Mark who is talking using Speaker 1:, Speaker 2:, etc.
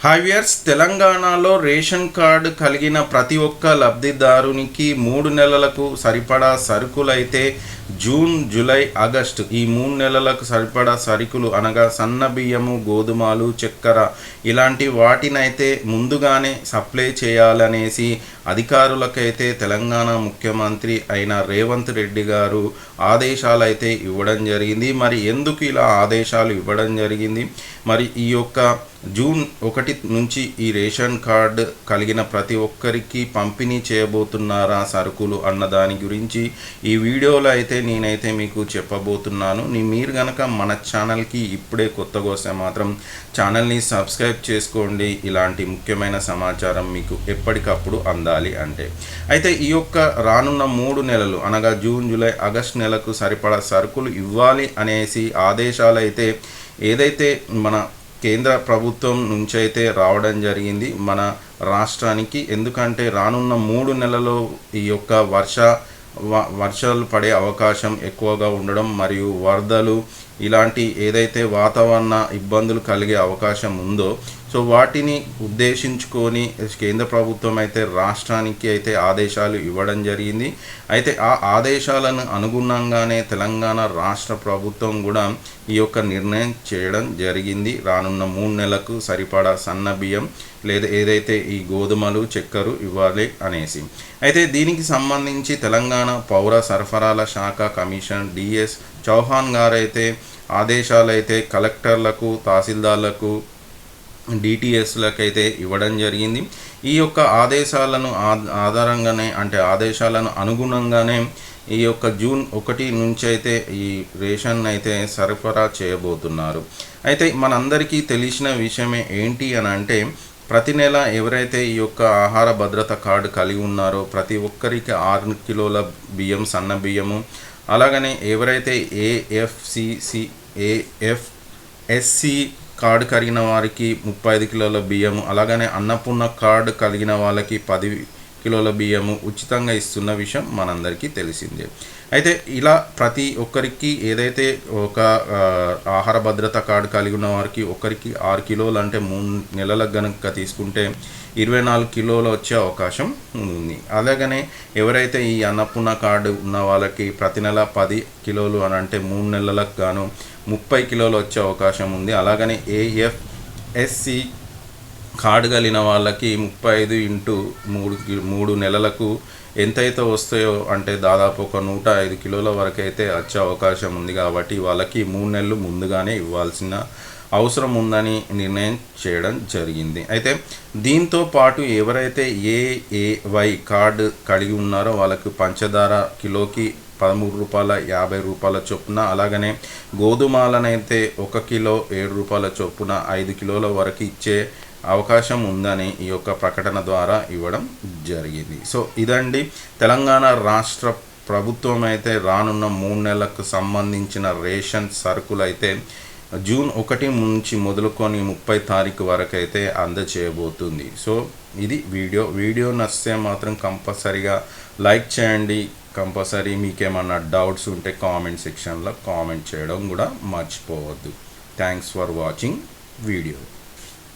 Speaker 1: Hi viewers, తెలంగాణలో ration card కలిగిన ప్రతి ఒక్క లబ్ధిదారునికి 3 నెలలకు సరిపడా సరుకులైతే జూన్, జూలై, ఆగస్టు ఈ 3 నెలలకు సరిపడా సరుకులు అనగా సన్న బియ్యము, గోధుమలు, చక్కెర ఇలాంటి వాటినైతే ముందుగానే సప్లై చేయాలనేసి అధికారులకైతే తెలంగాణ ముఖ్యమంత్రి అయిన రేవంత్ రెడ్డి గారు ఆదేశాలు అయితే ఇవ్వడం జరిగింది. మరి ఎందుకు ఇలా ఆదేశాలు ఇవ్వడం జరిగింది? మరి ఈ యొక్క జూన్ 1 నుంచి ఈ రేషన్ కార్డు కలిగిన ప్రతి ఒక్కరికి పంపిణీ చేయబోతున్నారా సరుకులు అన్న దాని గురించి ఈ వీడియోలో అయితే నేనైతే మీకు చెప్పబోతున్నాను. మీరు కనుక మన ఛానల్కి ఇప్పుడే కొత్తగా వస్తే మాత్రం ఛానల్ని సబ్స్క్రైబ్ చేసుకోండి. ఇలాంటి ముఖ్యమైన సమాచారం మీకు ఎప్పటికప్పుడు అందాలి అంటే. అయితే ఈ యొక్క రానున్న 3 నెలలు అనగా జూన్, జూలై, ఆగస్ట్ నెలకు సరిపడా సరుకులు ఇవ్వాలి అనేసి ఆదేశాలు అయితే ఏదైతే మన కేంద్ర ప్రభుత్వం నుంచి అయితే రావడం జరిగింది మన రాష్ట్రానికి. ఎందుకంటే రానున్న 3 నెలల్లో ఈ యొక్క వర్షాలు పడే అవకాశం ఎక్కువగా ఉండడం మరియు వరదలు ఇలాంటి ఏదైతే వాతావరణ ఇబ్బందులు కలిగే అవకాశం ఉందో సో వాటిని ఉద్దేశించుకొని కేంద్ర ప్రభుత్వం అయితే రాష్ట్రానికి అయితే ఆదేశాలు ఇవ్వడం జరిగింది. అయితే ఆ ఆదేశాలను అనుగుణంగానే తెలంగాణ రాష్ట్ర ప్రభుత్వం కూడా ఈ యొక్క నిర్ణయం చేయడం జరిగింది. రానున్న 3 నెలలకు సరిపడా సన్న బియ్యం లేదా ఏదైతే ఈ గోధుమలు, చక్కెర ఇవ్వాలి అనేసి. అయితే దీనికి సంబంధించి తెలంగాణ పౌర సరఫరాల శాఖ కమిషనర్ డిఎస్ చౌహాన్ గారైతే ఆదేశాలు అయితే కలెక్టర్లకు, తహసీల్దార్లకు, డిటిఎస్లకైతే ఇవ్వడం జరిగింది. ఈ యొక్క ఆదేశాలను ఆదేశాలను అనుగుణంగానే ఈ యొక్క జూన్ 1 నుంచి అయితే ఈ రేషన్ అయితే సరఫరా చేయబోతున్నారు. అయితే మనందరికీ తెలిసిన విషయమే ఏంటి అని అంటే ప్రతి నెల ఎవరైతే ఈ యొక్క ఆహార భద్రత కార్డు కలిగి ఉన్నారో ప్రతి ఒక్కరికి 6 కిలోల బియ్యం, సన్న బియ్యము, అలాగనే ఎవరైతే ఏఎఫ్ఎస్సి కార్డు కలిగిన వారికి 35 కిలోల బియ్యము, అలాగనే అన్నపూర్ణ కార్డు కలిగిన వాళ్ళకి 10 కిలోల బియ్యము ఉచితంగా ఇస్తున్న విషయం మనందరికీ తెలిసిందే. అయితే ఇలా ప్రతి ఒక్కరికి ఏదైతే ఒక ఆహార భద్రత కార్డు కలిగి ఉన్న వారికి ఒకరికి 6 కిలోలు అంటే 3 నెలలకు కనుక తీసుకుంటే 24 కిలోలు వచ్చే అవకాశం ఉంది. అలాగనే ఎవరైతే ఈ అన్నపూర్ణ కార్డు ఉన్న వాళ్ళకి ప్రతి నెల 10 కిలోలు అని అంటే 3 నెలలకు గాను 30 కిలోలు వచ్చే అవకాశం ఉంది. అలాగనే ఏఎఫ్ఎస్సి కార్డు కలిగిన వాళ్ళకి 35 ఇంటూ 3 నెలలకు ఎంతైతే వస్తాయో అంటే దాదాపు ఒక 105 కిలోల వరకు అయితే వచ్చే అవకాశం ఉంది. కాబట్టి వాళ్ళకి 3 నెలలు ముందుగానే ఇవ్వాల్సిన అవసరం ఉందని నిర్ణయం చేయడం జరిగింది. అయితే దీంతో పాటు ఎవరైతే ఏఏవై కార్డు కలిగి ఉన్నారో వాళ్ళకు పంచదార కిలోకి 13 రూపాయల 50 రూపాయల చొప్పున, అలాగనే గోధుమలనైతే 1 కిలో 7 రూపాయల చొప్పున 5 కిలోల వరకు ఇచ్చే అవకాశం ఉందని ఈ యొక్క ప్రకటన ద్వారా ఇవ్వడం జరిగింది. సో ఇదండి తెలంగాణ రాష్ట్ర ప్రభుత్వం అయితే రానున్న 3 నెలలకు సంబంధించిన రేషన్ సరుకులు అయితే జూన్ 1 నుంచి మొదలుకొని 30 తారీఖు వరకు అయితే అందజేయబోతుంది. సో ఇది వీడియో నచ్చితే మాత్రం కంపల్సరీగా లైక్ చేయండి. కంపల్సరీ మీకేమన్నా డౌట్స్ ఉంటే కామెంట్ సెక్షన్లో కామెంట్ చేయడం కూడా మర్చిపోవద్దు. Thanks for watching video.